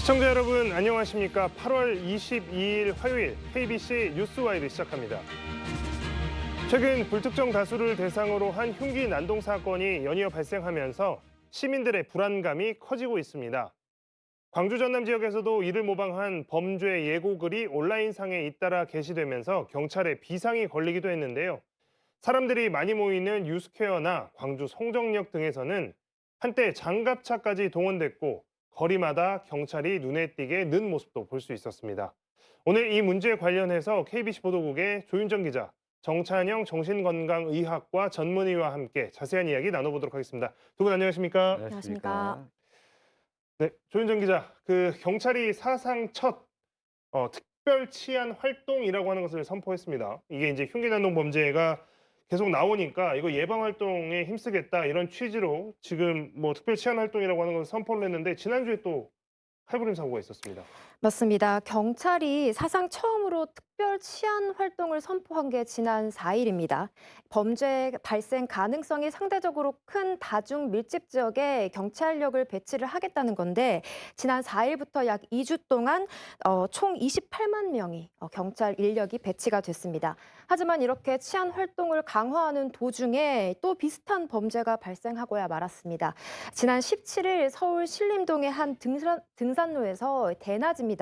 시청자 여러분 안녕하십니까? 8월 22일 화요일 KBC 뉴스와이드 시작합니다. 최근 불특정 다수를 대상으로 한 흉기 난동 사건이 연이어 발생하면서 시민들의 불안감이 커지고 있습니다. 광주 전남 지역에서도 이를 모방한 범죄 예고글이 온라인상에 잇따라 게시되면서 경찰에 비상이 걸리기도 했는데요. 사람들이 많이 모이는 유스퀘어나 광주 송정역 등에서는 한때 장갑차까지 동원됐고 거리마다 경찰이 눈에 띄게 는 모습도 볼 수 있었습니다. 오늘 이 문제에 관련해서 KBC 보도국의 조윤정 기자, 정찬영 정신건강의학과 전문의와 함께 자세한 이야기 나눠보도록 하겠습니다. 두 분 안녕하십니까? 안녕하십니까. 네, 조윤정 기자, 경찰이 사상 첫 특별 치안 활동이라고 하는 것을 선포했습니다. 이게 이제 흉기난동 범죄가 계속 나오니까 이거 예방 활동에 힘쓰겠다 이런 취지로 지금 특별 치안 활동이라고 하는 것을 선포를 했는데 지난주에 또 칼부림 사고가 있었습니다. 맞습니다. 경찰이 사상 처음으로 특별 치안 활동을 선포한 게 지난 4일입니다. 범죄 발생 가능성이 상대적으로 큰 다중 밀집 지역에 경찰력을 배치를 하겠다는 건데 지난 4일부터 약 2주 동안 총 28만 명이 경찰 인력이 배치가 됐습니다. 하지만 이렇게 치안 활동을 강화하는 도중에 또 비슷한 범죄가 발생하고야 말았습니다. 지난 17일 서울 신림동의 한 등산로에서 대낮입니다.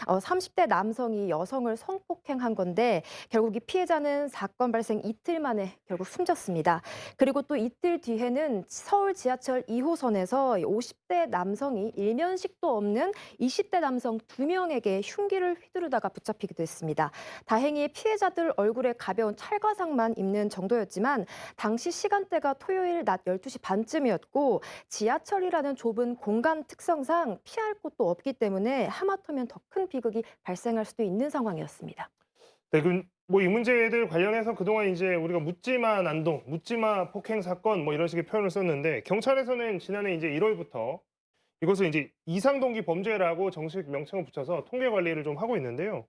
30대 남성이 여성을 성폭행한 건데 결국 이 피해자는 사건 발생 이틀 만에 결국 숨졌습니다. 그리고 또 이틀 뒤에는 서울 지하철 2호선에서 50대 남성이 일면식도 없는 20대 남성 2명에게 흉기를 휘두르다가 붙잡히기도 했습니다. 다행히 피해자들 얼굴에 가벼운 찰과상만 입는 정도였지만 당시 시간대가 토요일 낮 12시 반쯤이었고 지하철이라는 좁은 공간 특성상 피할 곳도 없기 때문에 하마터면 더 큰 비극이 발생할 수도 있는 상황이었습니다. 네, 이 문제들 관련해서 그동안 이제 우리가 묻지마 난동, 묻지마 폭행 사건 이런 식의 표현을 썼는데 경찰에서는 지난해 이제 1월부터 이것을 이제 이상동기 범죄라고 정식 명칭을 붙여서 통계 관리를 좀 하고 있는데요.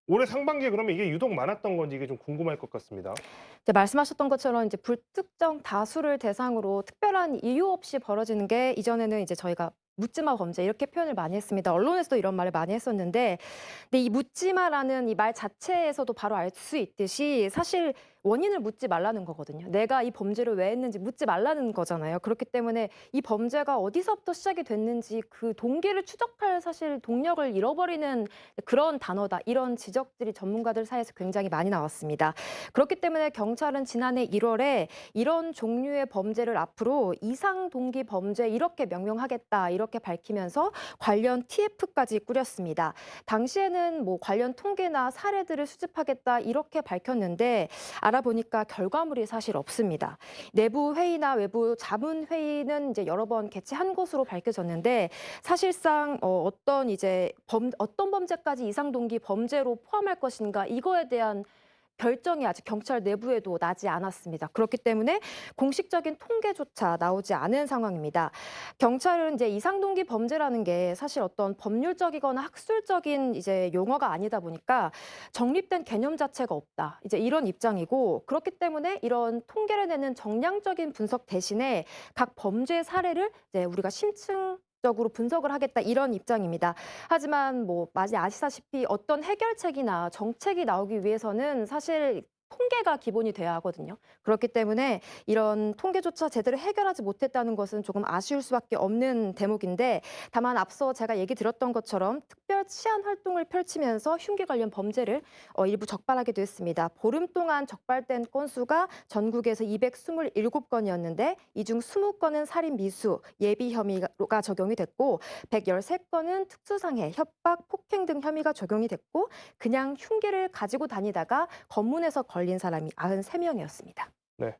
올해 상반기에 그러면 이게 유독 많았던 건지 이게 좀 궁금할 것 같습니다. 이제 말씀하셨던 것처럼 이제 불특정 다수를 대상으로 특별한 이유 없이 벌어지는 게 이전에는 이제 저희가 묻지마 범죄 이렇게 표현을 많이 했습니다. 언론에서도 이런 말을 많이 했었는데 근데 이 묻지마라는 이 말 자체에서도 바로 알 수 있듯이 사실 원인을 묻지 말라는 거거든요. 내가 이 범죄를 왜 했는지 묻지 말라는 거잖아요. 그렇기 때문에 이 범죄가 어디서부터 시작이 됐는지 그 동기를 추적할 사실 동력을 잃어버리는 그런 단어다. 이런 지적들이 전문가들 사이에서 굉장히 많이 나왔습니다. 그렇기 때문에 경찰은 지난해 1월에 이런 종류의 범죄를 앞으로 이상 동기 범죄 이렇게 명명하겠다. 이렇게 밝히면서 관련 TF까지 꾸렸습니다. 당시에는 관련 통계나 사례들을 수집하겠다 이렇게 밝혔는데 알아보니까 결과물이 사실 없습니다. 내부 회의나 외부 자문 회의는 이제 여러 번 개최한 것으로 밝혀졌는데 사실상 어떤 범죄까지 이상 동기 범죄로 포함할 것인가 이거에 대한 결정이 아직 경찰 내부에도 나지 않았습니다. 그렇기 때문에 공식적인 통계조차 나오지 않은 상황입니다. 경찰은 이제 이상동기 범죄라는 게 사실 어떤 법률적이거나 학술적인 이제 용어가 아니다 보니까 정립된 개념 자체가 없다. 이제 이런 입장이고 그렇기 때문에 이런 통계를 내는 정량적인 분석 대신에 각 범죄 사례를 이제 우리가 심층적으로 분석을 하겠다 이런 입장입니다. 하지만 많이 아시다시피 어떤 해결책이나 정책이 나오기 위해서는 사실 통계가 기본이 돼야 하거든요. 그렇기 때문에 이런 통계조차 제대로 해결하지 못했다는 것은 조금 아쉬울 수밖에 없는 대목인데 다만 앞서 제가 얘기 드렸던 것처럼 특별 치안 활동을 펼치면서 흉기 관련 범죄를 일부 적발하기도 했습니다. 보름 동안 적발된 건수가 전국에서 227건이었는데 이 중 20건은 살인 미수, 예비 혐의가 적용이 됐고 113건은 특수상해, 협박, 폭행 등 혐의가 적용이 됐고 그냥 흉기를 가지고 다니다가 검문에서 걸린 사람이 93명이었습니다. 네.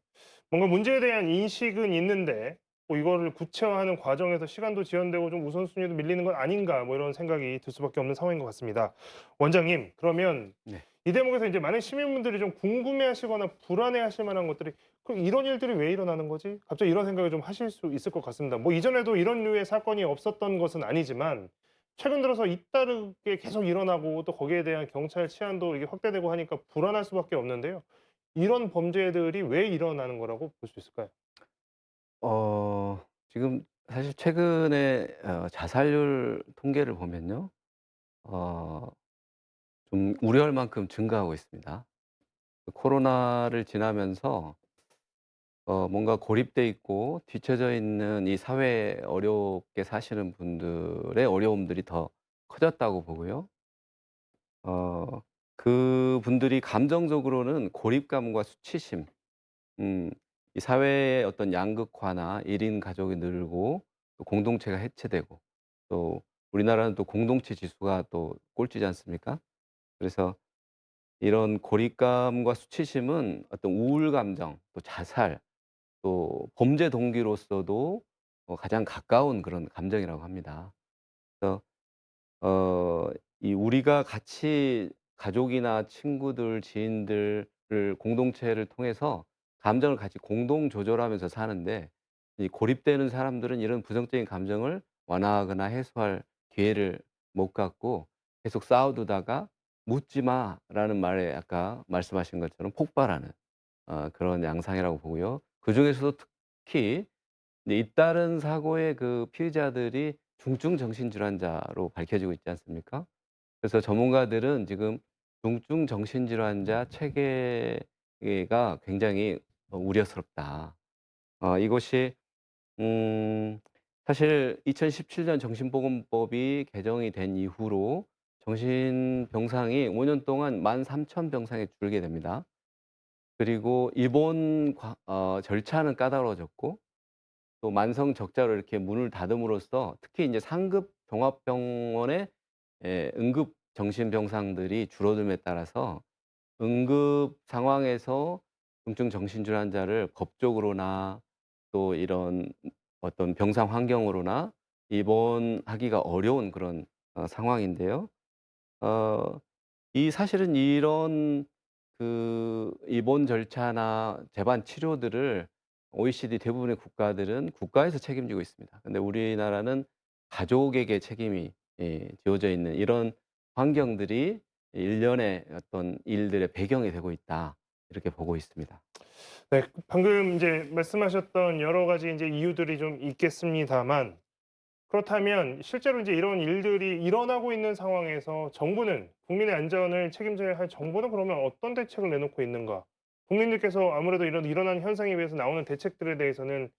뭔가 문제에 대한 인식은 있는데 이거를 구체화하는 과정에서 시간도 지연되고 좀 우선순위도 밀리는 건 아닌가 이런 생각이 들 수밖에 없는 상황인 것 같습니다. 원장님, 그러면 네. 이 대목에서 이제 많은 시민분들이 좀 궁금해하시거나 불안해하실 만한 것들이 그럼 이런 일들이 왜 일어나는 거지? 갑자기 이런 생각을 좀 하실 수 있을 것 같습니다. 이전에도 이런 류의 사건이 없었던 것은 아니지만 최근 들어서 잇따르게 계속 일어나고 또 거기에 대한 경찰 치안도 이게 확대되고 하니까 불안할 수밖에 없는데요. 이런 범죄들이 왜 일어나는 거라고 볼 수 있을까요? 지금 사실 최근에 자살률 통계를 보면요. 어 좀 우려할 만큼 증가하고 있습니다. 그 코로나를 지나면서 뭔가 고립돼 있고 뒤처져 있는 이 사회에 어렵게 사시는 분들의 어려움들이 더 커졌다고 보고요. 어 그분들이 감정적으로는 고립감과 수치심, 음 이 사회의 어떤 양극화나 1인 가족이 늘고 또 공동체가 해체되고 또 우리나라는 또 공동체 지수가 또 꼴찌지 않습니까? 그래서 이런 고립감과 수치심은 어떤 우울 감정, 또 자살, 또 범죄 동기로서도 가장 가까운 그런 감정이라고 합니다. 그래서 어 이 우리가 같이 가족이나 친구들, 지인들을 공동체를 통해서 감정을 같이 공동 조절하면서 사는데 이 고립되는 사람들은 이런 부정적인 감정을 완화하거나 해소할 기회를 못 갖고 계속 쌓아두다가 "묻지 마."라는 말에 아까 말씀하신 것처럼 폭발하는 그런 양상이라고 보고요. 그중에서도 특히 이제 잇따른 사고의 그 피의자들이 중증 정신질환자로 밝혀지고 있지 않습니까? 그래서 전문가들은 지금 중증 정신질환자 체계가 굉장히 우려스럽다. 이것이 음 사실 2017년 정신보건법이 개정이 된 이후로 정신병상이 5년 동안 13,000 병상에 줄게 됩니다. 그리고 입원 절차는 까다로워졌고 또 만성 적자로 이렇게 문을 닫음으로써 특히 인제 상급 종합병원의 응급 정신병상들이 줄어듦에 따라서 응급 상황에서 중증 정신질환자를 법적으로나 또 이런 어떤 병상 환경으로나 입원하기가 어려운 그런 상황인데요. 어 사실은 이런 그 입원 절차나 재반 치료들을 OECD 대부분의 국가들은 국가에서 책임지고 있습니다. 근데 우리나라는 가족에게 책임이 지어져 있는 이런 환경들이 일련의 어떤 일들의 배경이 되고 있다. 이렇게 보고 있습니다. 네. 방금 이제 말씀하셨던 여러 가지 이제 이유들이 좀 있겠습니다만 그렇다면 실제로 이제 이런 일들이 일어나고 있는 상황에서 정부는 국민의 안전을 책임져야 할 정부는 그러면 어떤 대책을 내놓고 있는가? 국민들께서 아무래도 이런 일어나는 현상에 비해서 나오는 대책들에 대해서는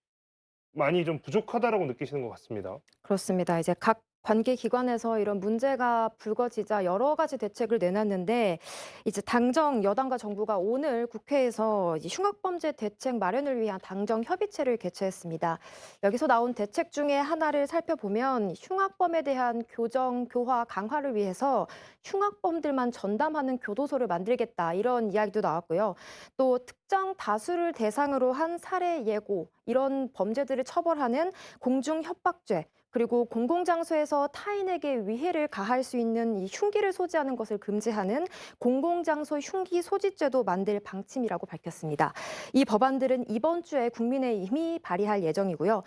많이 좀 부족하다라고 느끼시는 것 같습니다. 그렇습니다. 이제 각 관계 기관에서 이런 문제가 불거지자 여러 가지 대책을 내놨는데 이제 당정 여당과 정부가 오늘 국회에서 이제 흉악범죄 대책 마련을 위한 당정 협의체를 개최했습니다. 여기서 나온 대책 중에 하나를 살펴보면 흉악범에 대한 교정, 교화 강화를 위해서 흉악범들만 전담하는 교도소를 만들겠다 이런 이야기도 나왔고요. 또 특정 다수를 대상으로 한 살해 예고 이런 범죄들을 처벌하는 공중 협박죄 그리고 공공장소에서 타인에게 위해를 가할 수 있는 이 흉기를 소지하는 것을 금지하는 공공장소 흉기 소지죄도 만들 방침이라고 밝혔습니다. 이 법안들은 이번 주에 국민의힘이 발의할 예정이고요.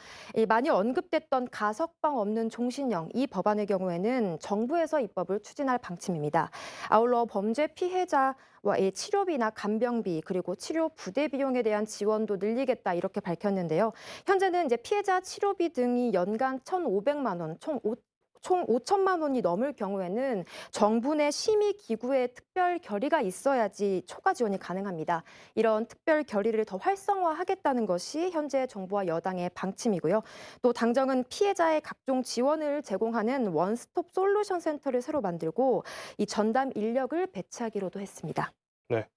많이 언급됐던 가석방 없는 종신형 이 법안의 경우에는 정부에서 입법을 추진할 방침입니다. 아울러 범죄 피해자와의 치료비나 간병비 그리고 치료 부대 비용에 대한 지원도 늘리겠다 이렇게 밝혔는데요. 현재는 이제 피해자 치료비 등이 연간 1,500만 원, 총 5천만 원이 넘을 경우에는 정부 내 심의 기구의 특별 결의가 있어야지 초과 지원이 가능합니다. 이런 특별 결의를 더 활성화하겠다는 것이 현재 정부와 여당의 방침이고요. 또 당정은 피해자의 각종 지원을 제공하는 원스톱 솔루션 센터를 새로 만들고 이 전담 인력을 배치하기로도 했습니다. 네.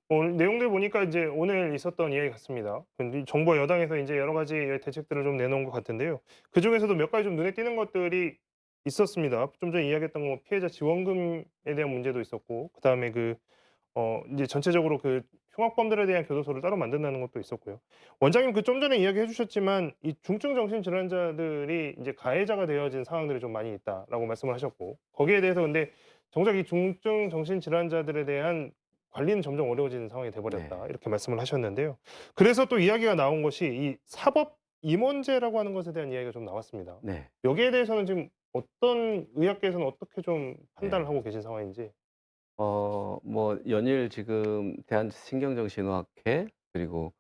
오늘 내용들 보니까 이제 오늘 있었던 이야기 같습니다. 근데 정부와 여당에서 이제 여러 가지 대책들을 좀 내놓은 것 같은데요. 그중에서도 몇 가지 좀 눈에 띄는 것들이 있었습니다. 좀 전에 이야기했던 거 피해자 지원금에 대한 문제도 있었고 그다음에 이제 전체적으로 그 흉악범들에 대한 교도소를 따로 만든다는 것도 있었고요. 원장님 그 좀 전에 이야기해 주셨지만 이 중증 정신 질환자들이 이제 가해자가 되어진 상황들이 좀 많이 있다라고 말씀을 하셨고 거기에 대해서 근데 정작 이 중증 정신 질환자들에 대한 관리는 점점 어려워지는 상황이 돼 네. 버렸다. 이렇게 말씀을 하셨는데요. 그래서 또 이야기가 나온 것이 이 사법 임원제라고 하는 것에 대한 이야기가 좀 나왔습니다. 네. 여기에 대해서는 지금 어떤 의학계에서는 어떻게 좀 판단을 네. 하고 계신 상황인지. 뭐 연일 지금 대한신경정신의학회 그리고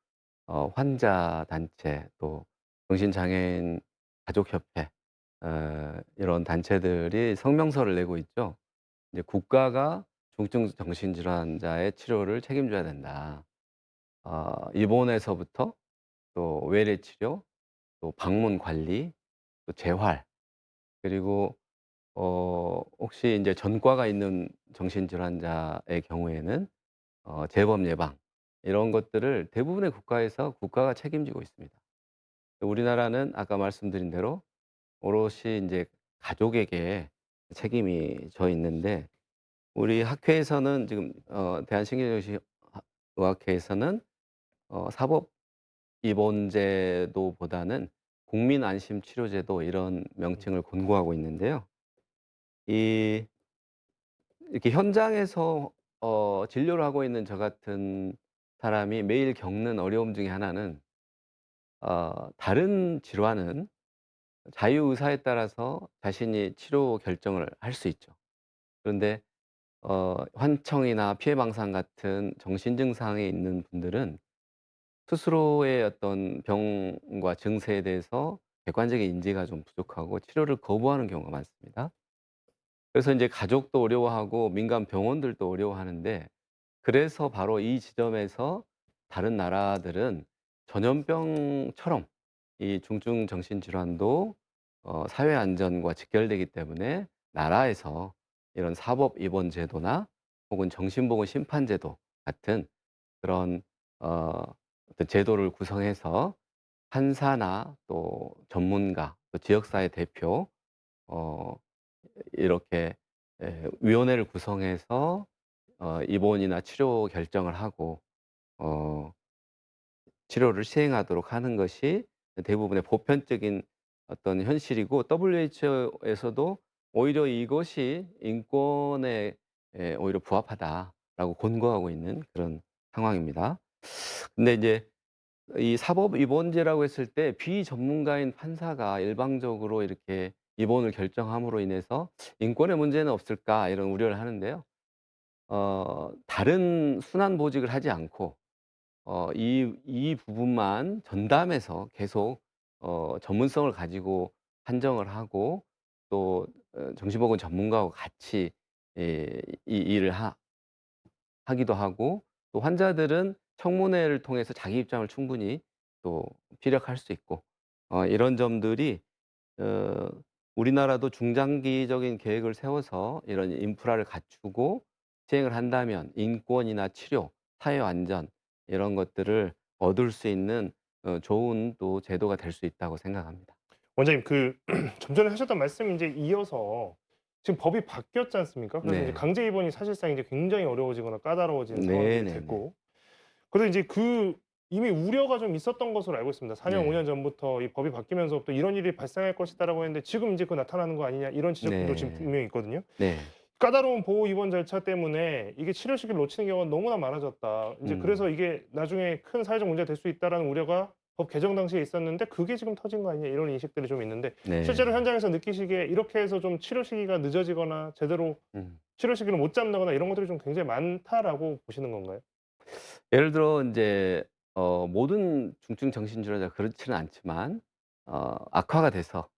환자 단체 또 정신장애인 가족협회 이런 단체들이 성명서를 내고 있죠. 이제 "국가가 중증 정신질환자의 치료를 책임져야 된다." 입원에서부터 또 외래 치료, 또 방문 관리, 또 재활, 그리고 혹시 인제 전과가 있는 정신질환자의 경우에는 재범 예방, 이런 것들을 대부분의 국가에서 국가가 책임지고 있습니다. 우리나라는 아까 말씀드린 대로 오롯이 인제 가족에게 책임이 져 있는데, 우리 학회에서는 지금 대한신경정신 의학회에서는 사법 입원제도보다는 국민안심치료제도, 이런 명칭을 권고하고 있는데요. 이 이렇게 현장에서 진료를 하고 있는 저 같은 사람이 매일 겪는 어려움 중에 하나는, 다른 질환은 자유의사에 따라서 자신이 치료 결정을 할 수 있죠. 그런데 환청이나 피해망상 같은 정신 증상이 있는 분들은 스스로의 어떤 병과 증세에 대해서 객관적인 인지가 좀 부족하고 치료를 거부하는 경우가 많습니다. 그래서 인제 가족도 어려워하고 민간 병원들도 어려워하는데, 그래서 바로 이 지점에서 다른 나라들은 전염병처럼 이 중증 정신질환도 사회 안전과 직결되기 때문에 나라에서 이런 사법 입원 제도나 혹은 정신보건 심판제도 같은 그런 어떤 제도를 구성해서 판사나 또 전문가, 또 지역사회 대표, 어 이렇게 위원회를 구성해서 입원이나 치료 결정을 하고 어 치료를 시행하도록 하는 것이 대부분의 보편적인 어떤 현실이고, WHO에서도 오히려 이것이 인권에 오히려 부합하다라고 권고하고 있는 그런 상황입니다. 근데 이제 이 사법 입원제라고 했을 때 비전문가인 판사가 일방적으로 이렇게 입원을 결정함으로 인해서 '인권의 문제는 없을까?' 이런 우려를 하는데요. 다른 순환 보직을 하지 않고 이 부분만 전담해서 계속 전문성을 가지고 판정을 하고, 또 정신보건 전문가하고 같이 이 일을 하기도 하고, 또 환자들은 청문회를 통해서 자기 입장을 충분히 또 피력할 수 있고, 이런 점들이 어 우리나라도 중장기적인 계획을 세워서 이런 인프라를 갖추고 시행을 한다면 인권이나 치료, 사회 안전, 이런 것들을 얻을 수 있는 좋은 또 제도가 될 수 있다고 생각합니다. 원장님 좀 전에 하셨던 말씀이 인제 이어서 지금 법이 바뀌었지 않습니까? 그래서 인제 네. 강제 입원이 사실상 이제 굉장히 어려워지거나 까다로워진 상황이 네네네. 됐고, 그래서 이제 이미 우려가 좀 있었던 것으로 알고 있습니다. 4 년, 5 네. 년 전부터 이 법이 바뀌면서부터 "이런 일이 발생할 것이다."라고 했는데 지금 인제 나타나는 거 아니냐, 이런 지적들도 지금 네. 분명히 있거든요. 네. 까다로운 보호 입원 절차 때문에 이게 치료 시기를 놓치는 경우가 너무나 많아졌다. 인제 그래서 음. 이게 나중에 큰 사회적 문제가 될 수 있다라는 우려가 법 개정 당시에 있었는데 그게 지금 터진 거 아니냐, 이런 인식들이 좀 있는데, 실제로 네. 현장에서 느끼시기에 이렇게 해서 좀 치료 시기가 늦어지거나 제대로 음. 치료 시기를 못 잡는다거나 이런 것들이 좀 굉장히 많다라고 보시는 건가요? 예를 들어 인제 모든 중증 정신질환자가 그렇지는 않지만, 악화가 돼서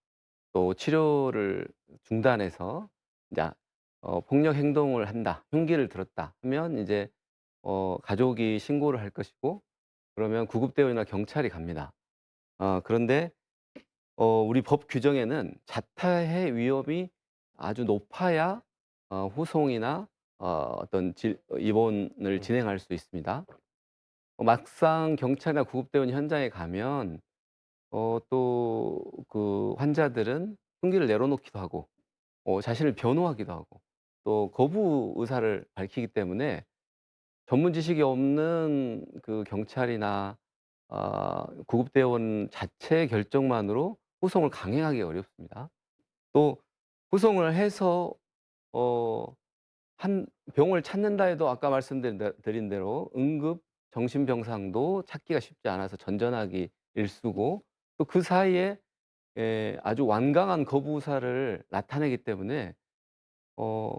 또 치료를 중단해서 이제 폭력 행동을 한다, 흉기를 들었다 하면 이제 가족이 신고를 할 것이고, 그러면 구급대원이나 경찰이 갑니다. 그런데 우리 법 규정에는 자타의 위협이 아주 높아야 후송이나 어떤 입원을 음. 진행할 수 있습니다. 막상 경찰이나 구급대원이 현장에 가면 또 그 환자들은 흉기를 내려놓기도 하고 자신을 변호하기도 하고 또 거부 의사를 밝히기 때문에 전문 지식이 없는 그 경찰이나 구급대원 자체의 결정만으로 후송을 강행하기 어렵습니다. 또 후송을 해서 어 한 병을 찾는다 해도 아까 드린 대로 응급 정신병상도 찾기가 쉽지 않아서 전전하기 일쑤고, 또 그 사이에 아주 완강한 거부 의사를 나타내기 때문에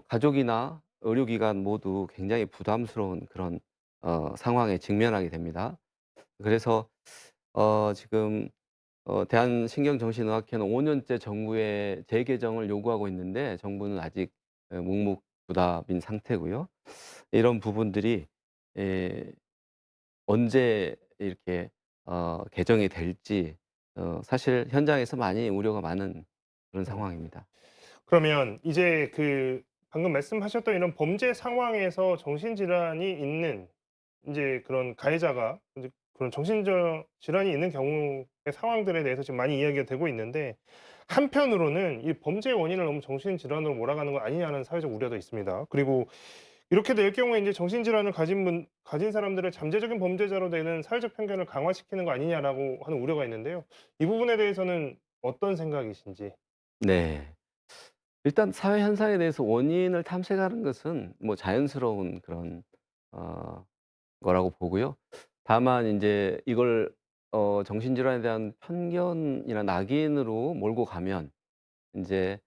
가족이나 의료기관 모두 굉장히 부담스러운 그런 상황에 직면하게 됩니다. 그래서 지금 대한신경정신의학회는 5 년째 정부에 재개정을 요구하고 있는데 정부는 아직 묵묵부답인 상태고요. 이런 부분들이 예 언제 이렇게 개정이 될지 사실 현장에서 많이 우려가 많은 그런 음. 상황입니다. 그러면 이제 그 방금 말씀하셨던 이런 범죄 상황에서 정신질환이 있는 인제 그런 가해자가 인제 그런 정신적 질환이 있는 경우의 상황들에 대해서 지금 많이 이야기가 되고 있는데 한편으로는 이 범죄의 원인을 너무 정신질환으로 몰아가는 거 아니냐는 사회적 우려도 있습니다. 그리고 이렇게 될 경우에 인제 정신질환을 가진 사람들을 잠재적인 범죄자로 되는 사회적 편견을 강화시키는 거 아니냐라고 하는 우려가 있는데요. 이 부분에 대해서는 어떤 생각이신지? 네. 일단 사회 현상에 대해서 원인을 탐색하는 것은 뭐 자연스러운 그런 어 거라고 보고요. 다만 인제 이걸 정신질환에 대한 편견이나 낙인으로 몰고 가면 인제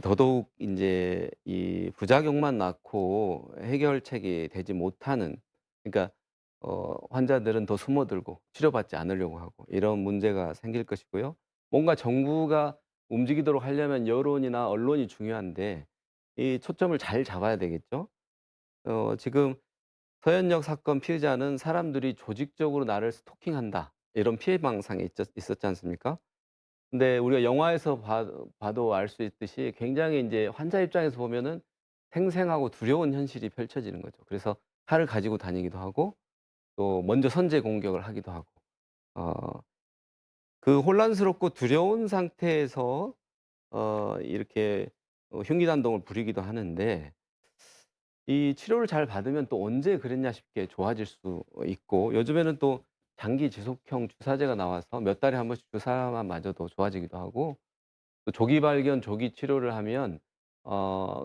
더더욱 인제 이 부작용만 낳고 해결책이 되지 못하는, 그러니까 환자들은 더 숨어들고 치료받지 않으려고 하고 이런 문제가 생길 것이고요. 뭔가 정부가 움직이도록 하려면 여론이나 언론이 중요한데 이 초점을 잘 잡아야 되겠죠. 지금 서현역 사건 피해자는 "사람들이 조직적으로 나를 스토킹한다." 이런 피해 망상이 있었지 않습니까? 근데 우리가 영화에서 봐도 알 수 있듯이 굉장히 인제 환자 입장에서 보면은 생생하고 두려운 현실이 펼쳐지는 거죠. 그래서 칼을 가지고 다니기도 하고 또 먼저 선제 공격을 하기도 하고 어 그 혼란스럽고 두려운 상태에서 이렇게 흉기난동을 부리기도 하는데 이 치료를 잘 받으면 또 언제 그랬냐 싶게 좋아질 수 있고, 요즘에는 또 장기 지속형 주사제가 나와서 몇 달에 한 번씩 주사만 맞아도 좋아지기도 하고, 또 조기 발견, 조기 치료를 하면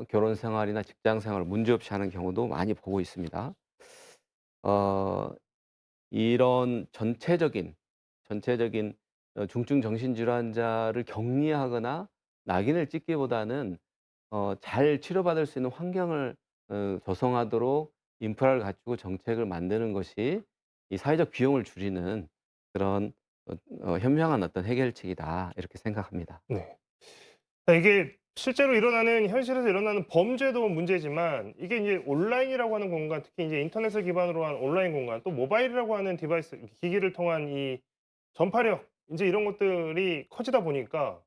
결혼 생활이나 직장 생활을 문제없이 하는 경우도 많이 보고 있습니다. 어 이런 전체적인 중증 정신질환자를 격리하거나 낙인을 찍기보다는 잘 치료받을 수 있는 환경을 조성하도록 인프라를 갖추고 정책을 만드는 것이 이 사회적 비용을 줄이는 그런 현명한 어떤 해결책이다, 이렇게 생각합니다. 네. 이게 실제로 일어나는 현실에서 일어나는 범죄도 문제지만 이게 이제 온라인이라고 하는 공간, 특히 이제 인터넷을 기반으로 한 온라인 공간, 또 모바일이라고 하는 디바이스 기기를 통한 이 전파력 인제 이런 것들이 커지다 보니까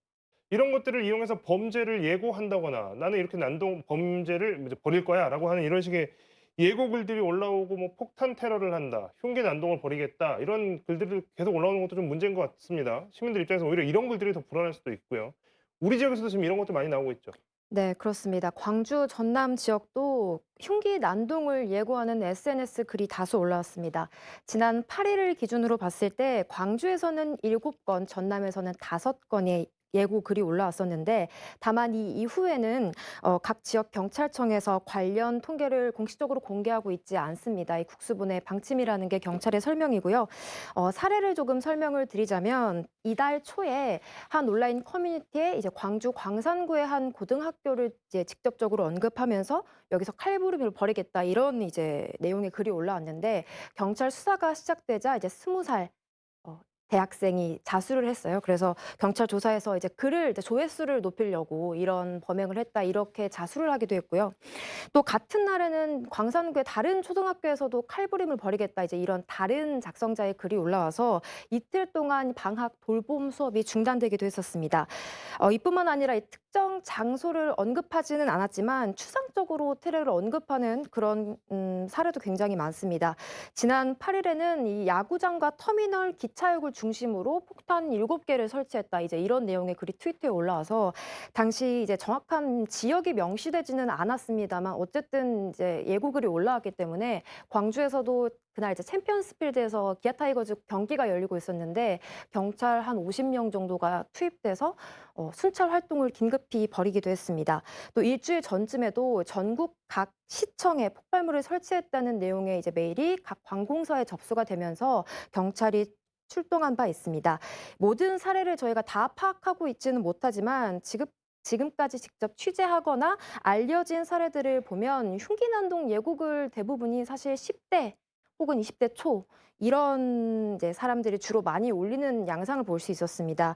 이런 것들을 이용해서 범죄를 예고한다거나 "나는 이렇게 난동 범죄를 이제 벌일 거야."라고 하는 이런 식의 예고 글들이 올라오고 뭐 "폭탄 테러를 한다. 흉기 난동을 벌이겠다." 이런 글들이 계속 올라오는 것도 좀 문제인 것 같습니다. 시민들 입장에서 오히려 이런 글들이 더 불안할 수도 있고요. 우리 지역에서도 지금 이런 것들 많이 나오고 있죠. 네, 그렇습니다. 광주 전남 지역도 흉기 난동을 예고하는 SNS 글이 다수 올라왔습니다. 지난 8일을 기준으로 봤을 때 광주에서는 7건, 전남에서는 5건의 예고 글이 올라왔었는데, 다만 이 이후에는 각 지역 경찰청에서 관련 통계를 공식적으로 공개하고 있지 않습니다. 이 국수본의 방침이라는 게 경찰의 설명이고요. 사례를 조금 설명을 드리자면 이달 초에 한 온라인 커뮤니티에 이제 광주 광산구의 한 고등학교를 이제 직접적으로 언급하면서 "여기서 칼부림을 벌이겠다." 이런 이제 내용의 글이 올라왔는데, 경찰 수사가 시작되자 이제 20살 대학생이 자수를 했어요. 그래서 경찰 조사에서 이제 글을 이제 조회수를 높이려고 "이런 범행을 했다." 이렇게 자수를 하기도 했고요. 또 같은 날에는 광산구의 다른 초등학교에서도 "칼부림을 벌이겠다." 이제 이런 다른 작성자의 글이 올라와서 이틀 동안 방학 돌봄 수업이 중단되기도 했었습니다. 이뿐만 아니라 이 특정 장소를 언급하지는 않았지만 추상적으로 테러를 언급하는 그런 사례도 굉장히 많습니다. 지난 8일에는 이 야구장과 터미널, 기차역을 중심으로 폭탄 7개를 설치했다. 이제 이런 내용의 글이 트위터에 올라와서 당시 이제 정확한 지역이 명시되지는 않았습니다만 어쨌든 이제 예고글이 올라왔기 때문에 광주에서도 그날 이제 챔피언스필드에서 기아 타이거즈 경기가 열리고 있었는데 경찰 한 50명 정도가 투입돼서 순찰 활동을 긴급히 벌이기도 했습니다. 또 일주일 전쯤에도 전국 각 시청에 폭발물을 설치했다는 내용의 이제 메일이 각 관공서에 접수가 되면서 경찰이 출동한 바 있습니다. 모든 사례를 저희가 다 파악하고 있지는 못하지만 지금까지 직접 취재하거나 알려진 사례들을 보면 흉기난동 예고글 대부분이 사실 10대 혹은 20대 초 이런 이제 사람들이 주로 많이 올리는 양상을 볼 수 있었습니다.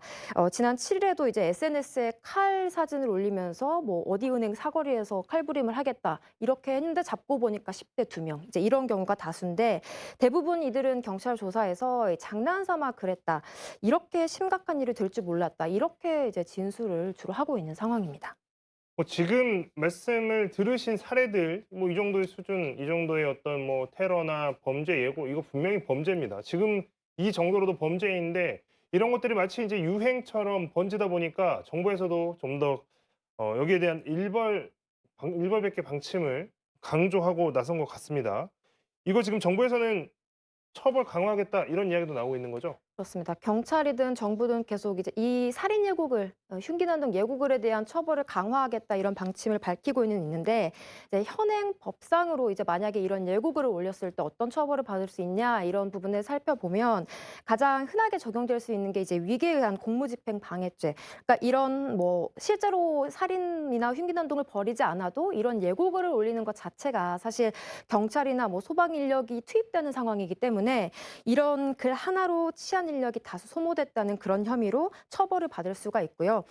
지난 7 일에도 이제 SNS에 칼 사진을 올리면서 뭐 "어디 은행 사거리에서 칼부림을 하겠다." 이렇게 했는데 잡고 보니까 10대 2 명 이제 이런 경우가 다수인데 대부분 이들은 경찰 조사에서 "장난삼아 그랬다. 이렇게 심각한 일이 될 줄 몰랐다." 이렇게 이제 진술을 주로 하고 있는 상황입니다. 뭐 지금 말씀을 들으신 사례들 뭐 이 정도의 수준, 이 정도의 어떤 뭐 테러나 범죄 예고 이거 분명히 범죄입니다. 지금 이 정도로도 범죄인데 이런 것들이 마치 이제 유행처럼 번지다 보니까 정부에서도 좀 더 여기에 대한 일벌백계 방침을 강조하고 나선 것 같습니다. 이거 지금 정부에서는 '처벌 강화하겠다.' 이런 이야기도 나오고 있는 거죠? 그렇습니다. 경찰이든 정부든 계속 이제 이 살인 예고글, 흉기난 등 예고글에 대한 처벌을 강화하겠다 이런 방침을 밝히고는 있는데 이제 현행 법상으로 이제 만약에 이런 예고글을 올렸을 때 어떤 처벌을 받을 수 있냐 이런 부분을 살펴보면 가장 흔하게 적용될 수 있는 게 이제 위계에 의한 공무집행 방해죄. 그러니까 이런 뭐 실제로 살인이나 흉기난동을 벌이지 않아도 이런 예고글을 올리는 것 자체가 사실 경찰이나 뭐 소방 인력이 투입되는 상황이기 때문에 이런 글 하나로 치안 인력이 다수 소모됐다는 그런 혐의로 처벌을 받을 수가 있고요.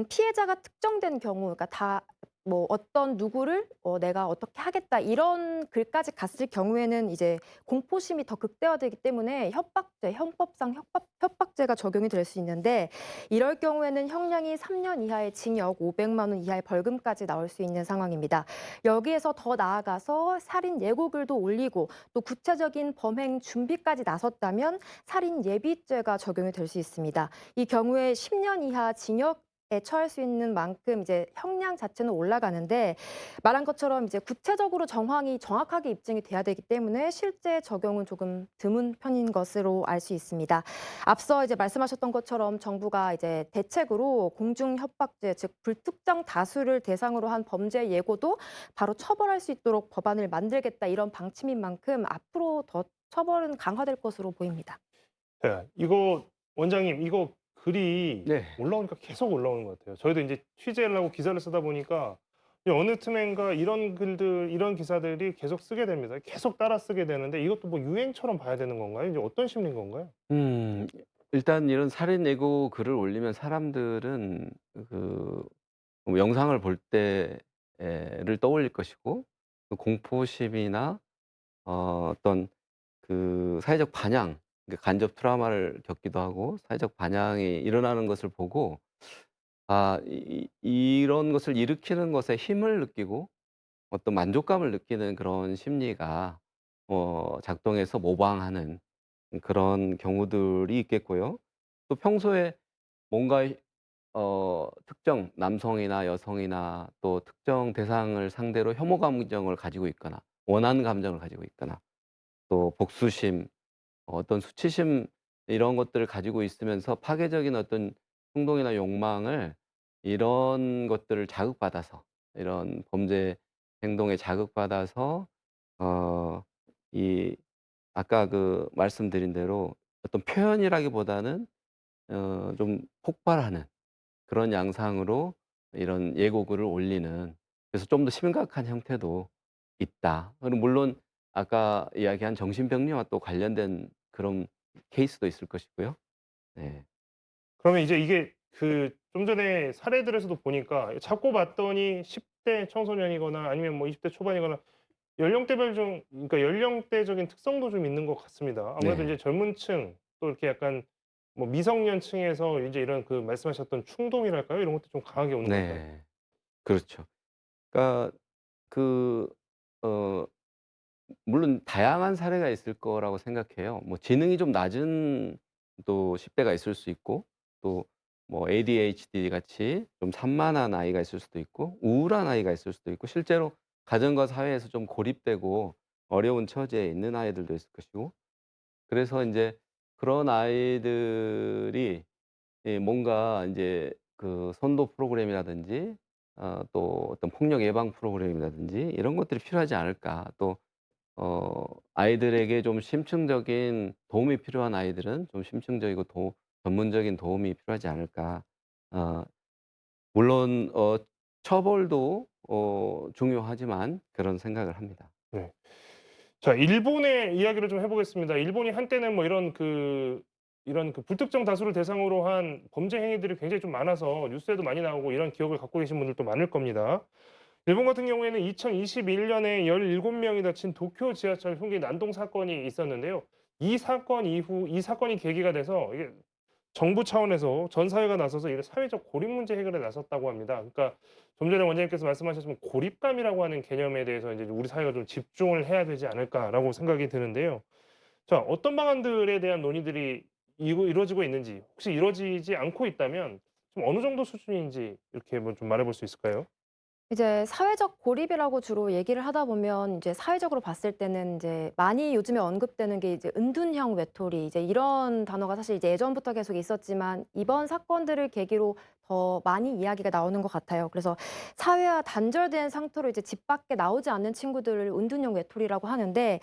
피해자가 특정된 경우, 그러니까 다 뭐 어떤 누구를 내가 어떻게 하겠다 이런 글까지 갔을 경우에는 이제 공포심이 더 극대화되기 때문에 협박죄, 형법상 협박죄가 적용이 될 수 있는데 이럴 경우에는 형량이 3년 이하의 징역, 500만 원 이하의 벌금까지 나올 수 있는 상황입니다. 여기에서 더 나아가서 살인 예고글도 올리고 또 구체적인 범행 준비까지 나섰다면 살인 예비죄가 적용이 될 수 있습니다. 이 경우에 10년 이하 징역에 처할 수 있는 만큼 이제 형량 자체는 올라가는데 말한 것처럼 이제 구체적으로 정황이 정확하게 입증이 돼야 되기 때문에 실제 적용은 조금 드문 편인 것으로 알 수 있습니다. 앞서 이제 말씀하셨던 것처럼 정부가 이제 대책으로 공중협박죄, 즉 불특정 다수를 대상으로 한 범죄 예고도 바로 처벌할 수 있도록 법안을 만들겠다 이런 방침인 만큼 앞으로 더 처벌은 강화될 것으로 보입니다. 네. 이거 원장님 이거 글이 네. 올라오니까 계속 올라오는 것 같아요. 저희도 인제 취재를 하고 기사를 쓰다 보니까 이 어느 틈엔가 이런 글들 이런 기사들이 계속 쓰게 됩니다. 계속 따라 쓰게 되는데 이것도 뭐 유행처럼 봐야 되는 건가요? 이제 어떤 심리인 건가요? 음. 일단 이런 살인 예고 글을 올리면 사람들은 그 뭐 영상을 볼 때를 떠올릴 것이고 그 공포심이나 어떤 그 사회적 반향, 그러니까 간접 트라우마를 겪기도 하고 사회적 반향이 일어나는 것을 보고 이런 것을 일으키는 것에 힘을 느끼고 어떤 만족감을 느끼는 그런 심리가 작동해서 모방하는 그런 경우들이 있겠고요. 또 평소에 뭔가 특정 남성이나 여성이나 또 특정 대상을 상대로 혐오 감정을 가지고 있거나 원한 감정을 가지고 있거나 또 복수심, 어떤 수치심 이런 것들을 가지고 있으면서 파괴적인 어떤 충동이나 욕망을 이런 것들을 자극받아서 이런 범죄 행동에 자극받아서 어 이 아까 그 말씀드린 대로 어떤 표현이라기보다는 좀 폭발하는 그런 양상으로 이런 예고글을 올리는, 그래서 좀 더 심각한 형태도 있다. 그리고 물론 아까 이야기한 정신병리와 또 관련된 그런 케이스도 있을 것이고요. 네. 그러면 이제 이게 그 좀 전에 사례들에서도 보니까 잡고 봤더니 10대 청소년이거나 아니면 뭐 20대 초반이거나 연령대별 좀 그러니까 연령대적인 특성도 좀 있는 것 같습니다. 아무래도 네. 이제 젊은 층 또 이렇게 약간 뭐 미성년층에서 이제 이런 그 말씀하셨던 충동이랄까요? 이런 것도 좀 강하게 오는 것 같더라고요. 네. 그렇죠. 그러니까 그 어 물론 다양한 사례가 있을 거라고 생각해요. 뭐 지능이 좀 낮은 또 10 대가 있을 수 있고 또 뭐 ADHD 같이 좀 산만한 아이가 있을 수도 있고 우울한 아이가 있을 수도 있고 실제로 가정과 사회에서 좀 고립되고 어려운 처지에 있는 아이들도 있을 것이고, 그래서 인제 그런 아이들이 뭔가 인제 그 선도 프로그램이라든지 또 어떤 폭력 예방 프로그램이라든지 이런 것들이 필요하지 않을까. 또 아이들에게 좀 심층적인 도움이 필요한 아이들은 좀 심층적이고 전문적인 도움이 필요하지 않을까. 어 물론 처벌도 중요하지만 그런 생각을 합니다. 네. 자, 일본의 이야기를 좀 해보겠습니다. 일본이 한때는 뭐 이런 그 불특정 다수를 대상으로 한 범죄 행위들이 굉장히 좀 많아서 뉴스에도 많이 나오고 이런 기억을 갖고 계신 분들도 많을 겁니다. 일본 같은 경우에는 2021년에 17명이 다친 도쿄 지하철 흉기 난동 사건이 있었는데요. 이 사건 이후 이 사건이 계기가 돼서 이게 정부 차원에서 전 사회가 나서서 이런 사회적 고립 문제 해결에 나섰다고 합니다. 그러니까 좀 전에 원장님께서 말씀하셨지만 고립감이라고 하는 개념에 대해서 이제 우리 사회가 좀 집중을 해야 되지 않을까라고 생각이 드는데요. 자, 어떤 방안들에 대한 논의들이 이루어지고 있는지, 혹시 이루어지지 않고 있다면 좀 어느 정도 수준인지 이렇게 뭐 좀 말해볼 수 있을까요? 이제 사회적 고립이라고 주로 얘기를 하다 보면 이제 사회적으로 봤을 때는 이제 많이 요즘에 언급되는 게 이제 은둔형 외톨이 이제 이런 단어가 사실 이제 예전부터 계속 있었지만 이번 사건들을 계기로 더 많이 이야기가 나오는 것 같아요. 그래서 사회와 단절된 상태로 이제 집 밖에 나오지 않는 친구들을 은둔형 외톨이라고 하는데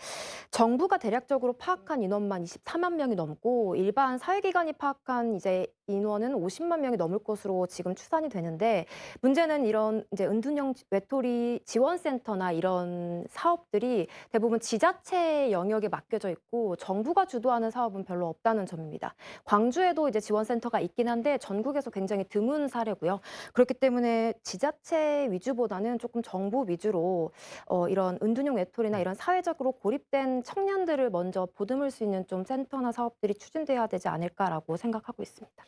정부가 대략적으로 파악한 인원만 24만 명이 넘고 일반 사회기관이 파악한 이제 인원은 50만 명이 넘을 것으로 지금 추산이 되는데 문제는 이런 이제 은둔형 외톨이 지원센터나 이런 사업들이 대부분 지자체 영역에 맡겨져 있고 정부가 주도하는 사업은 별로 없다는 점입니다. 광주에도 이제 지원센터가 있긴 한데 전국에서 굉장히 드문 사례고요. 그렇기 때문에 지자체 위주보다는 조금 정부 위주로 이런 은둔형 외톨이나 이런 사회적으로 고립된 청년들을 먼저 보듬을 수 있는 좀 센터나 사업들이 추진돼야 되지 않을까라고 생각하고 있습니다.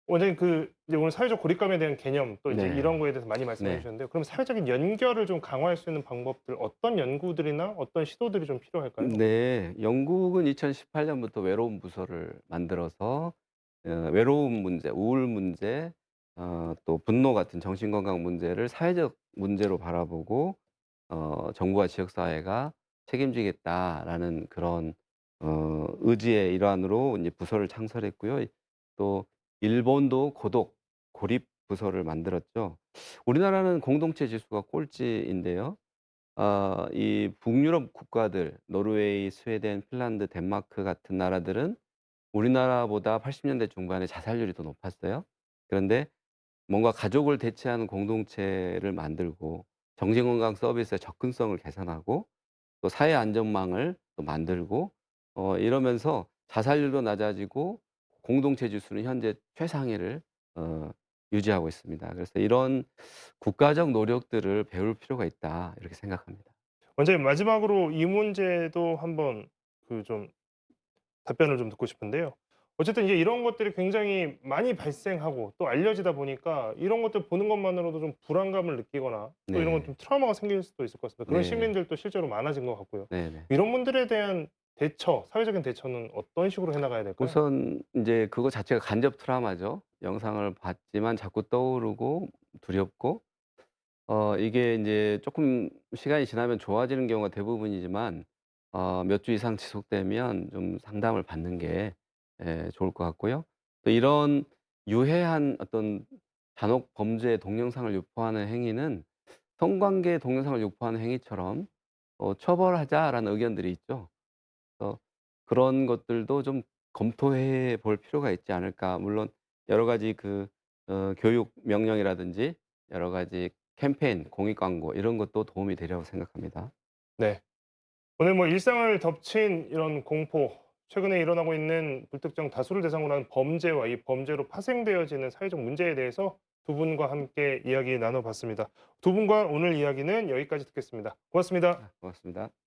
원장님 이제 오늘 사회적 고립감에 대한 개념 또 이제 이런 네. 거에 대해서 많이 말씀해 네. 주셨는데요. 그럼 사회적인 연결을 좀 강화할 수 있는 방법들 어떤 연구들이나 어떤 시도들이 좀 필요할까요? 네. 영국은 2018년부터 외로움 부서를 만들어서 외로움 문제, 우울 문제, 또 분노 같은 정신건강 문제를 사회적 문제로 바라보고 정부와 지역 사회가 책임지겠다라는 그런 의지의 일환으로 이제 부서를 창설했고요. 또 일본도 고립 부서를 만들었죠. 우리나라는 공동체 지수가 꼴찌인데요. 이 북유럽 국가들 노르웨이, 스웨덴, 핀란드, 덴마크 같은 나라들은 우리나라보다 80년대 중반에 자살률이 더 높았어요. 그런데 뭔가 가족을 대체하는 공동체를 만들고 정신건강 서비스의 접근성을 개선하고 또 사회 안전망을 또 만들고 이러면서 자살률도 낮아지고 공동체 지수는 현재 최상위를 어 유지하고 있습니다. 그래서 이런 국가적 노력들을 배울 필요가 있다 이렇게 생각합니다. 원장님 마지막으로 이 문제도 한번 좀 답변을 좀 듣고 싶은데요. 어쨌든 이제 이런 것들이 굉장히 많이 발생하고 또 알려지다 보니까 이런 것들 보는 것만으로도 좀 불안감을 느끼거나 또 이런 건 네. 좀 트라우마가 생길 수도 있을 것 같습니다. 그런 네. 시민들도 실제로 많아진 것 같고요. 네네. 이런 분들에 대한 대처, 사회적인 대처는 어떤 식으로 해 나가야 될까요? 우선 인제 그거 자체가 간접 트라우마죠. 영상을 봤지만 자꾸 떠오르고 두렵고 이게 인제 쪼끔 시간이 지나면 좋아지는 경우가 대부분이지만 몇 주 이상 지속되면 좀 상담을 받는 게 좋을 것 같고요. 또 이런 유해한 어떤 잔혹 범죄 동영상을 유포하는 행위는 성관계 동영상을 유포하는 행위처럼 '처벌하자.'라는 의견들이 있죠. 그래서 그런 것들도 좀 검토해 볼 필요가 있지 않을까. 물론 여러 가지 교육 명령이라든지 여러 가지 캠페인, 공익 광고 이런 것도 도움이 되리라고 생각합니다. 네. 오늘 뭐 일상을 덮친 이런 공포, 최근에 일어나고 있는 불특정 다수를 대상으로 하는 범죄와 이 범죄로 파생되어지는 사회적 문제에 대해서 두 분과 함께 이야기 나눠 봤습니다. 두 분과 오늘 이야기는 여기까지 듣겠습니다. 고맙습니다. 고맙습니다.